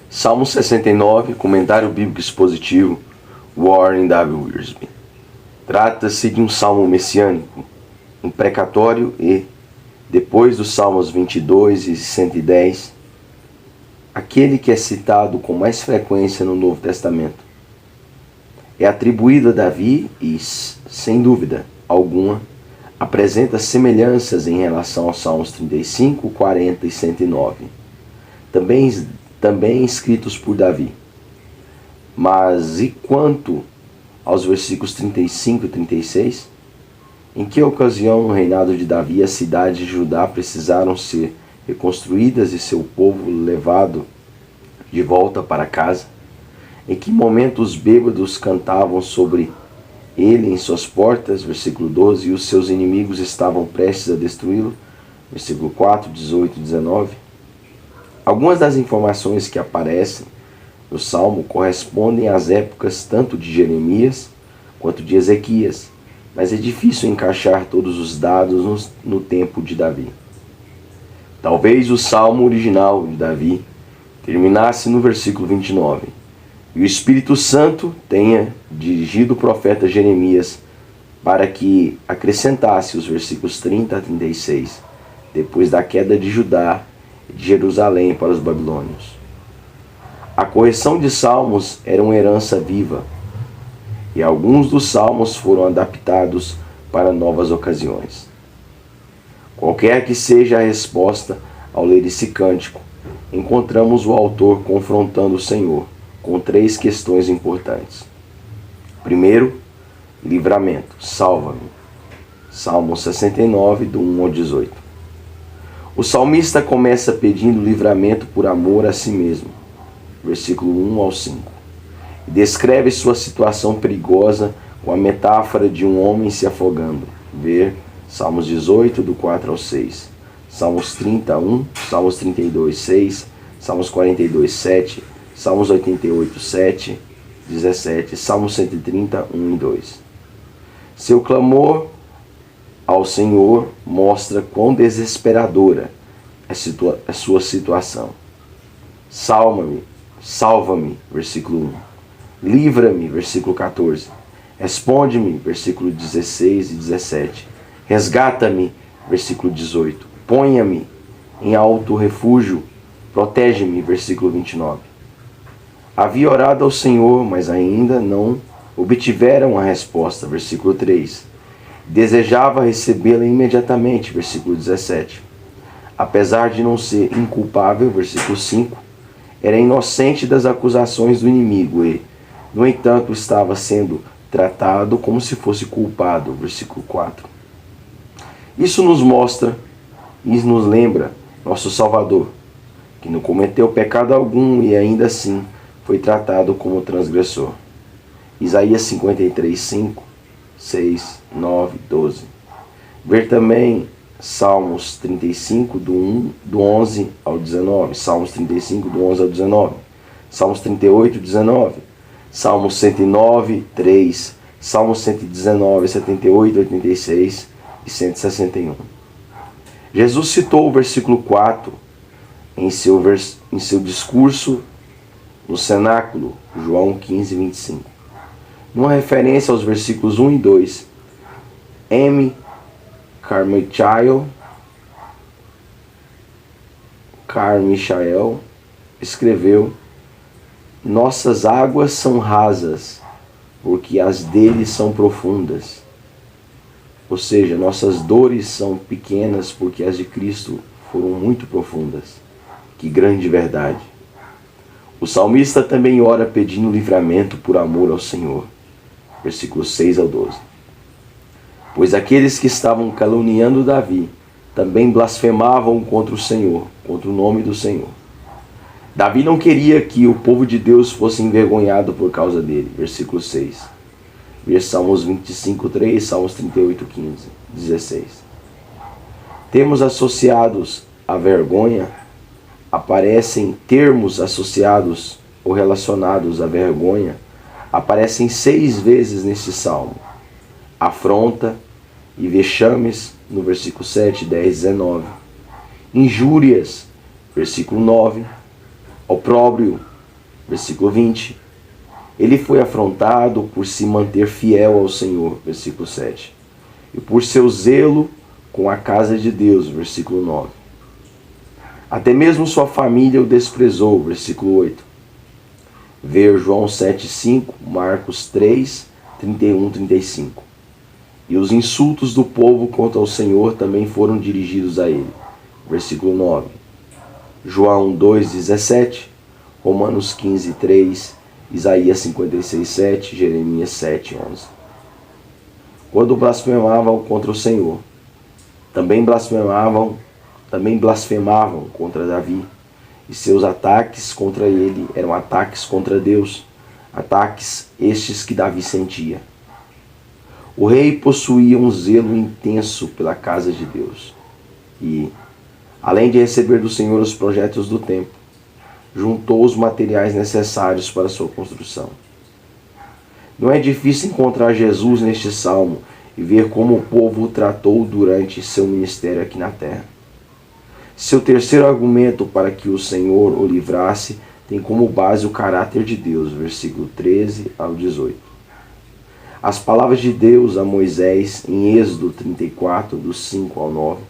Salmo 69, comentário bíblico expositivo, Warren W. Wiersbe. Trata-se de um salmo messiânico, imprecatório e, depois dos salmos 22 e 110, aquele que é citado com mais frequência no Novo Testamento. É atribuído a Davi e, sem dúvida alguma, apresenta semelhanças em relação aos Salmos 35, 40 e 109, também escritos por Davi. Mas e quanto aos versículos 35 e 36? Em que ocasião no reinado de Davi as cidades de Judá precisaram ser reconstruídas e seu povo levado de volta para casa? Em que momento os bêbados cantavam sobre ele em suas portas, versículo 12, e os seus inimigos estavam prestes a destruí-lo, versículo 4, 18 e 19? Algumas das informações que aparecem no Salmo correspondem às épocas tanto de Jeremias quanto de Ezequias, mas é difícil encaixar todos os dados no tempo de Davi. Talvez o Salmo original de Davi terminasse no versículo 29, e o Espírito Santo tenha dirigido o profeta Jeremias para que acrescentasse os versículos 30 a 36, depois da queda de Judá e de Jerusalém para os babilônios. A correção de salmos era uma herança viva, e alguns dos salmos foram adaptados para novas ocasiões. Qualquer que seja a resposta ao ler esse cântico, encontramos o autor confrontando o Senhor com três questões importantes. Primeiro, livramento, salva-me. Salmo 69, do 1 ao 18. O salmista começa pedindo livramento por amor a si mesmo, versículo 1 ao 5. E descreve sua situação perigosa com a metáfora de um homem se afogando. Ver Salmos 18, do 4 ao 6. Salmos 31, Salmos 32, 6, Salmos 42, 7, Salmos 88, 7, 17, Salmos 130, 1 e 2. Seu clamor ao Senhor mostra quão desesperadora é a sua situação. Salva-me, versículo 1. Livra-me, versículo 14. Responde-me, versículo 16 e 17. Resgata-me, versículo 18. Ponha-me em alto refúgio, protege-me, versículo 29. Havia orado ao Senhor, mas ainda não obtiveram a resposta, versículo 3. Desejava recebê-la imediatamente, versículo 17. Apesar de não ser inculpável, versículo 5, era inocente das acusações do inimigo e, no entanto, estava sendo tratado como se fosse culpado, versículo 4. Isso nos mostra e nos lembra nosso Salvador, que não cometeu pecado algum e ainda assim foi tratado como transgressor. Isaías 53, 5, 6, 9, 12. Ver também Salmos 35, do 11 ao 19. Salmos 35, do 11 ao 19. Salmos 38, 19. Salmos 109, 3. Salmos 119, 78, 86 e 161. Jesus citou o versículo 4 em seu discurso no cenáculo, João 15, 25. Numa referência aos versículos 1 e 2, M. Carmichael escreveu: nossas águas são rasas, porque as deles são profundas. Ou seja, nossas dores são pequenas, porque as de Cristo foram muito profundas. Que grande verdade! O salmista também ora pedindo livramento por amor ao Senhor. Versículos 6 ao 12. Pois aqueles que estavam caluniando Davi também blasfemavam contra o Senhor, contra o nome do Senhor. Davi não queria que o povo de Deus fosse envergonhado por causa dele. Versículo 6. Ver Salmos 25, 3, Salmos 38, 15, 16. Termos associados à vergonha aparecem termos associados ou relacionados à vergonha aparecem 6 vezes nesse salmo. Afronta e vexames no versículo 7, 10, 19. Injúrias, versículo 9. Opróbrio, Versículo 20. Ele foi afrontado por se manter fiel ao Senhor. Versículo 7. E por seu zelo com a casa de Deus. Versículo 9. Até mesmo sua família o desprezou. Versículo 8. Ver João 7,5, Marcos 3, 31, 35. E os insultos do povo contra o Senhor também foram dirigidos a ele. Versículo 9. João 2,17, Romanos 15, 3, Isaías 56, 7, Jeremias 7, 11. Quando blasfemavam contra o Senhor, também blasfemavam contra Davi, e seus ataques contra ele eram ataques contra Deus, ataques estes que Davi sentia. O rei possuía um zelo intenso pela casa de Deus e, além de receber do Senhor os projetos do templo, juntou os materiais necessários para sua construção. Não é difícil encontrar Jesus neste salmo e ver como o povo o tratou durante seu ministério aqui na terra. Seu terceiro argumento para que o Senhor o livrasse tem como base o caráter de Deus, versículo 13 ao 18. As palavras de Deus a Moisés em Êxodo 34, dos 5 ao 9,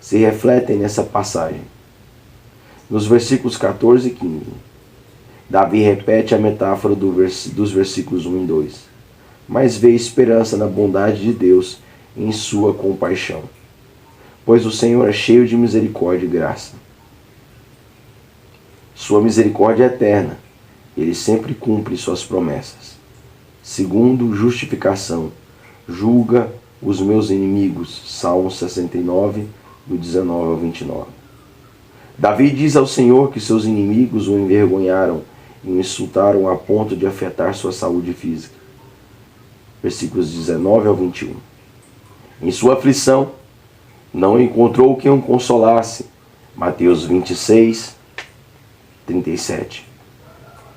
se refletem nessa passagem. Nos versículos 14 e 15, Davi repete a metáfora dos versículos 1 e 2, mas vê esperança na bondade de Deus e em sua compaixão, pois o Senhor é cheio de misericórdia e graça. Sua misericórdia é eterna, ele sempre cumpre suas promessas. Segundo, justificação, julga os meus inimigos. Salmo 69, do 19 ao 29. Davi diz ao Senhor que seus inimigos o envergonharam e o insultaram a ponto de afetar sua saúde física. Versículos 19 ao 21. Em sua aflição, não encontrou quem o consolasse. Mateus 26, 37.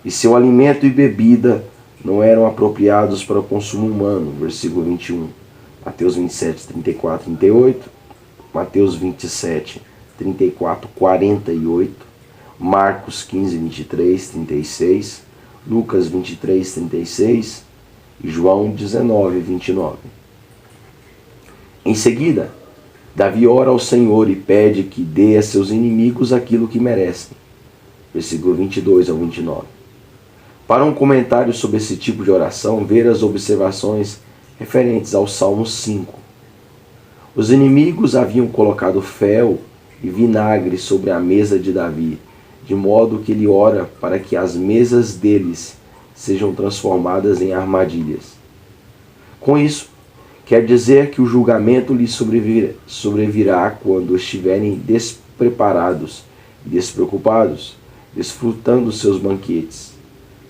E seu alimento e bebida não eram apropriados para o consumo humano. Versículo 21. Mateus 27, 34, 38. Mateus 27, 34, 48. Marcos 15, 23, 36. Lucas 23, 36. E João 19, 29. Em seguida, Davi ora ao Senhor e pede que dê a seus inimigos aquilo que merecem. Versículo 22 ao 29. Para um comentário sobre esse tipo de oração, ver as observações referentes ao Salmo 5. Os inimigos haviam colocado fel e vinagre sobre a mesa de Davi, de modo que ele ora para que as mesas deles sejam transformadas em armadilhas. Com isso, quer dizer que o julgamento lhes sobrevirá quando estiverem despreparados e despreocupados, desfrutando seus banquetes.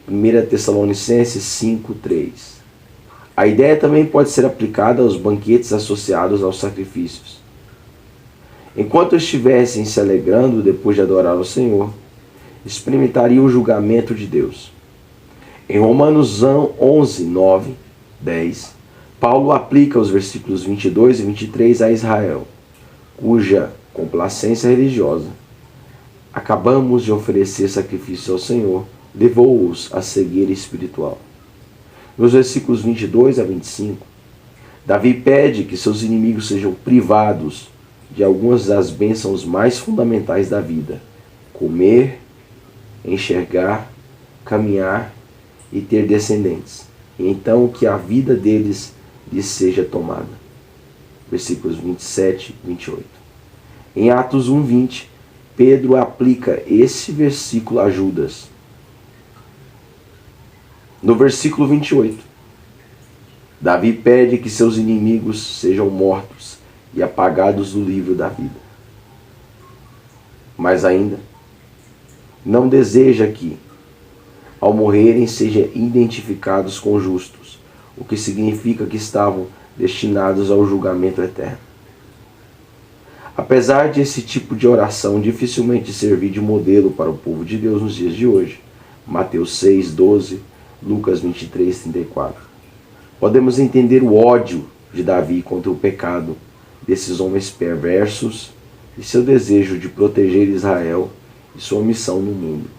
1 Tessalonicenses 5, 3. A ideia também pode ser aplicada aos banquetes associados aos sacrifícios. Enquanto estivessem se alegrando depois de adorar o Senhor, experimentariam o julgamento de Deus. Em Romanos 11, 9, 10, Paulo aplica os versículos 22 e 23 a Israel, cuja complacência religiosa acabamos de oferecer sacrifício ao Senhor, levou-os a cegueira espiritual. Nos versículos 22 a 25, Davi pede que seus inimigos sejam privados de algumas das bênçãos mais fundamentais da vida: comer, enxergar, caminhar e ter descendentes, e então que a vida deles lhes seja tomada. Versículos 27 e 28. Em Atos 1:20, Pedro aplica esse versículo a Judas. No versículo 28, Davi pede que seus inimigos sejam mortos e apagados do livro da vida. Mas ainda, não deseja que, ao morrerem, sejam identificados com justos, o que significa que estavam destinados ao julgamento eterno. Apesar de esse tipo de oração dificilmente servir de modelo para o povo de Deus nos dias de hoje, Mateus 6, 12, Lucas 23, 34, podemos entender o ódio de Davi contra o pecado desses homens perversos e seu desejo de proteger Israel e sua missão no mundo.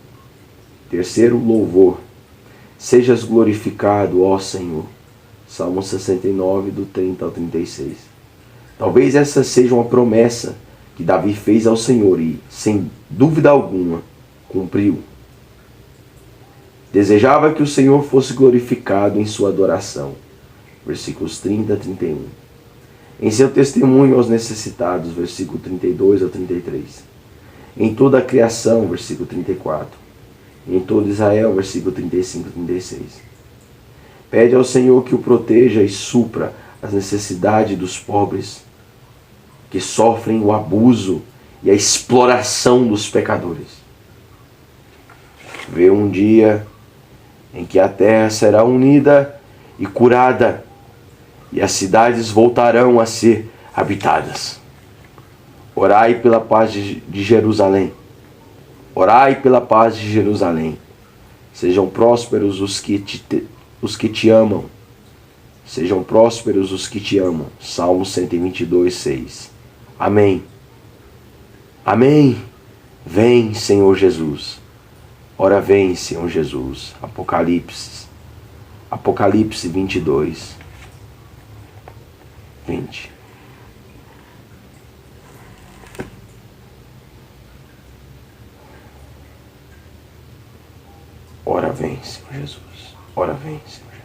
Terceiro louvor. Sejas glorificado, ó Senhor. Salmo 69, do 30 ao 36. Talvez essa seja uma promessa que Davi fez ao Senhor e, sem dúvida alguma, cumpriu. Desejava que o Senhor fosse glorificado em sua adoração. Versículos 30 a 31. Em seu testemunho aos necessitados, versículo 32 ao 33. Em toda a criação, versículo 34. Em todo Israel, versículo 35 a 36. Pede ao Senhor que o proteja e supra as necessidades dos pobres, que sofrem o abuso e a exploração dos pecadores. Vê um dia em que a terra será unida e curada, e as cidades voltarão a ser habitadas. Orai pela paz de Jerusalém. Orai pela paz de Jerusalém. Sejam prósperos os que te amam. Sejam prósperos os que te amam. Salmo 122, 6. Amém. Amém. Vem, Senhor Jesus. Ora vem, Senhor Jesus. Apocalipse 22, 20. Ora vem, Senhor Jesus. Ora vem, Senhor Jesus.